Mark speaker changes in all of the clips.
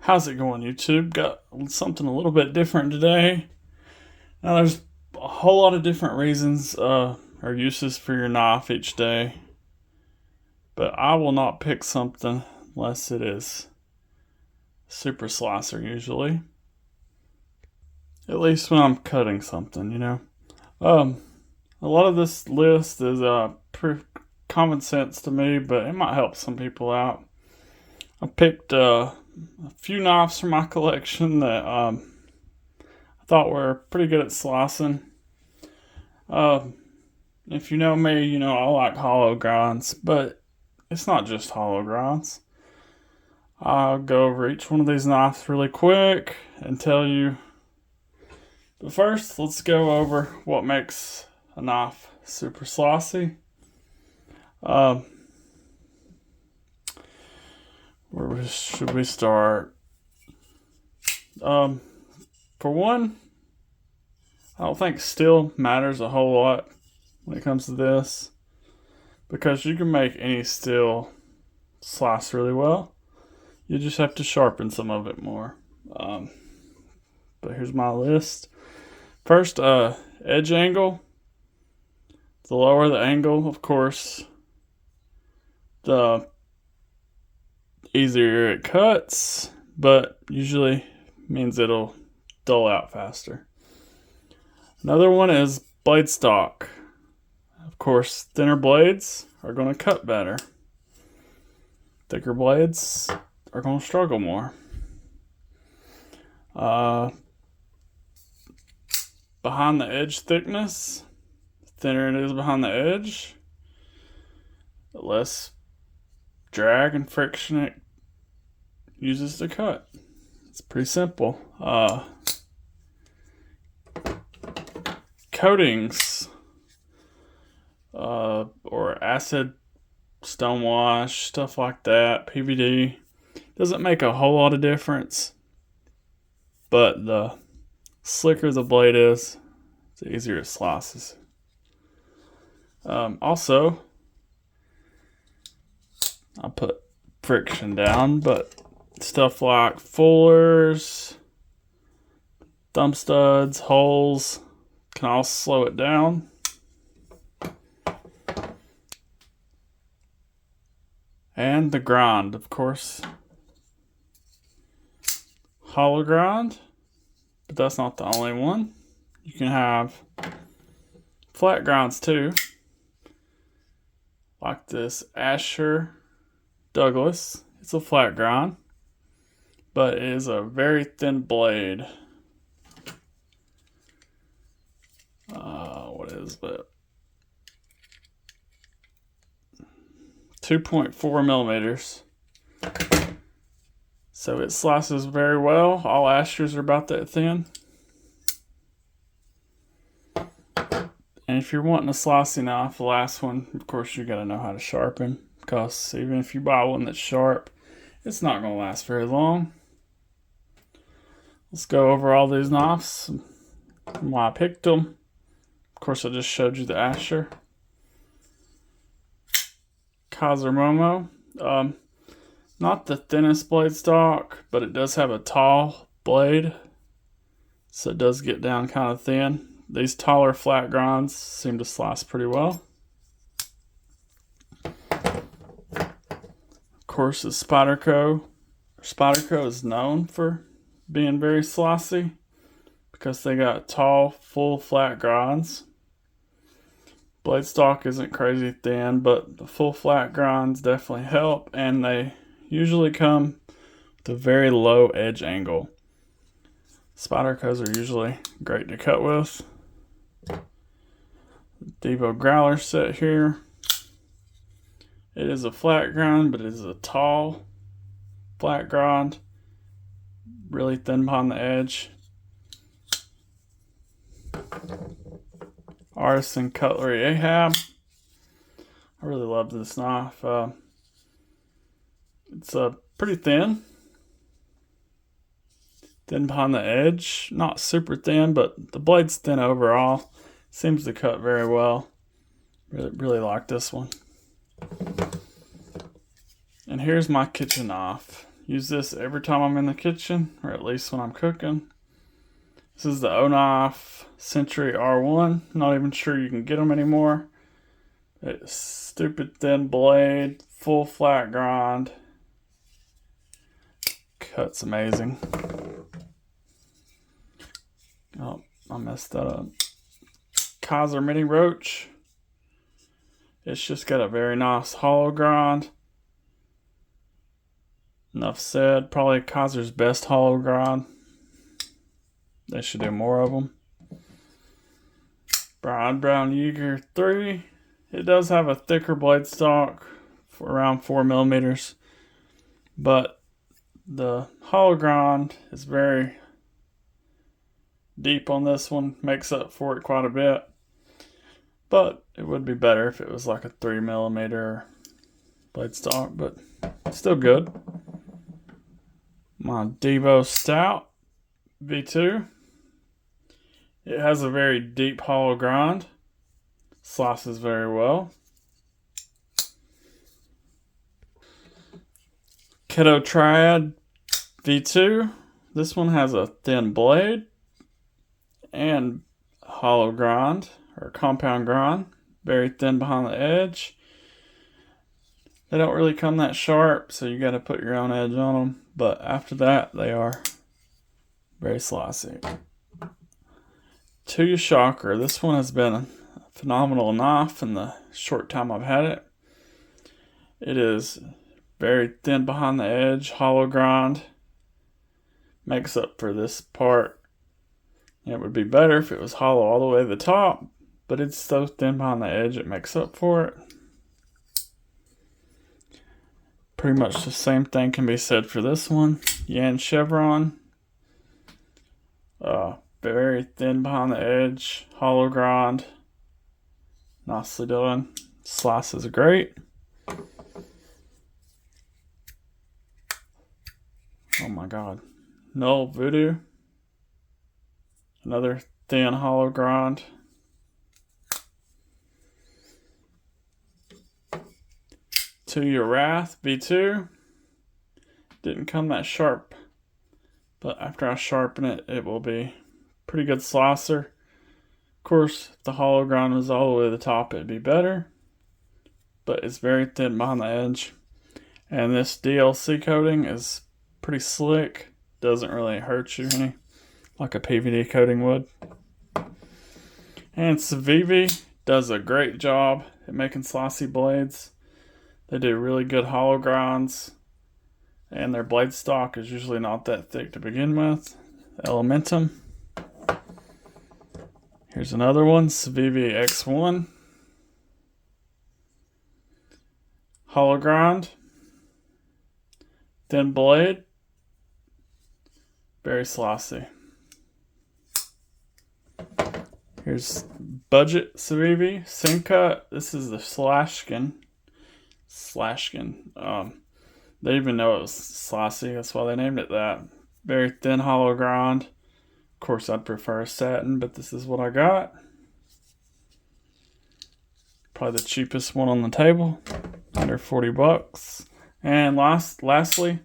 Speaker 1: How's it going, YouTube? Got something a little bit different today. Now, there's a whole lot of different reasons or uses for your knife each day, but I will not pick something unless it is super slicer usually. At least when I'm cutting something, you know. A lot of this list is pretty common sense to me, but it might help some people out. I picked a few knives from my collection that I thought were pretty good at slicing. If you know me, you know I like hollow grinds, but it's not just hollow grinds. I'll go over each one of these knives really quick and tell you. But first, let's go over what makes a knife super slicey. Where should we start? For one, I don't think steel matters a whole lot when it comes to this, because you can make any steel slice really well. You just have to sharpen some of it more. But here's my list. First, edge angle. The lower the angle, of course, the easier it cuts, but usually means it'll dull out faster. Another one is blade stock. Of course, thinner blades are going to cut better. Thicker blades are going to struggle more. Behind the edge thickness, the thinner it is behind the edge, the less drag and friction it uses to cut. It's pretty simple. Coatings or acid stonewash, stuff like that, PVD, doesn't make a whole lot of difference, but the slicker the blade is, the easier it slices. Also, I'll put friction down, but stuff like fullers, thumb studs, holes can all slow it down. And the grind, of course. Hollow grind, but that's not the only one. You can have flat grinds too, like this Asher Douglas. It's a flat grind, but it is a very thin blade. What is it? 2.4 millimeters. So it slices very well. All Ashers are about that thin. And if you're wanting a slicing knife, the last one, of course, you got to know how to sharpen, because even if you buy one that's sharp, it's not going to last very long. Let's go over all these knives and why I picked them. Of course, I just showed you the Asher. Kaiser Momo. Not the thinnest blade stock, but it does have a tall blade, so it does get down kind of thin. These taller flat grinds seem to slice pretty well. Of course, the Spyderco. Spyderco is known for being very slicey because they got tall, full, flat grinds. Blade stock isn't crazy thin, but the full flat grinds definitely help, and they usually come with a very low edge angle. Spydercos are usually great to cut with. Devo Growler set here. It is a flat grind, but it is a tall flat grind, really thin behind the edge. Artisan Cutlery Ahab. I really love this knife. It's pretty thin. Thin behind the edge. Not super thin, but the blade's thin overall. Seems to cut very well. Really like this one. And here's my kitchen knife. use this every time I'm in the kitchen, or at least when I'm cooking. This is the KNIFE Century R1. Not even sure you can get them anymore. It's stupid thin blade, full flat grind. Cuts amazing. Oh, I messed that up. Kaiser Mini Roach. It's just got a very nice hollow grind. Enough said. Probably Kaiser's best hollow grind. They should do more of them. Brown Yeager 3. It does have a thicker blade stock for around 4 millimeters, but the hollow grind is very deep on this one. Makes up for it quite a bit, but it would be better if it was like a 3 millimeter blade stock, but still good. My Devo Stout V2. It has a very deep hollow grind. Slices very well. Keto Triad V2. This one has a thin blade and hollow grind or compound grind. Very thin behind the edge. They don't really come that sharp, so you got to put your own edge on them. But after that, they are very slicey. Tuya Shocker. This one has been a phenomenal knife in the short time I've had it. It is very thin behind the edge, hollow grind. Makes up for this part. It would be better if it was hollow all the way to the top, but it's so thin behind the edge it makes up for it. Pretty much the same thing can be said for this one. Yan Chevron. Very thin behind the edge, hollow grind. Nicely done. Slices are great. Oh my god. Null Voodoo. Another thin hollow grind. Tuya Wrath V2. Didn't come that sharp, but after I sharpen it, it will be pretty good slicer. Of course, if the hollow grind was all the way to the top, it'd be better, but it's very thin behind the edge. And this DLC coating is pretty slick. Doesn't really hurt you any like a PVD coating would. And Civivi does a great job at making slicey blades. They do really good hollow grinds, and their blade stock is usually not that thick to begin with. Elementum. Here's another one, Civivi X1. Hollow grind. Thin blade. Very slicey. Here's Budget Civivi Sim Cut. This is the Slashkin. They even know it was slicey. That's why they named it that. Very thin hollow grind. Of course, I'd prefer a satin, but this is what I got. Probably the cheapest one on the table. Under 40 bucks. And lastly,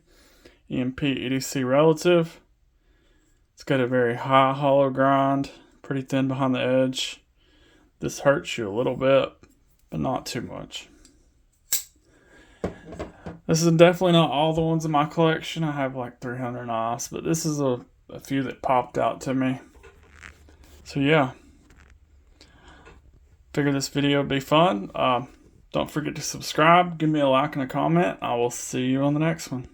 Speaker 1: EMP EDC Relative. It's got a very high hollow grind. Pretty thin behind the edge. This hurts you a little bit, but not too much. This is definitely not all the ones in my collection. I have like 300 knives, but this is a few that popped out to me. So yeah, figured this video would be fun. Don't forget to subscribe, give me a like and a comment. I will see you on the next one.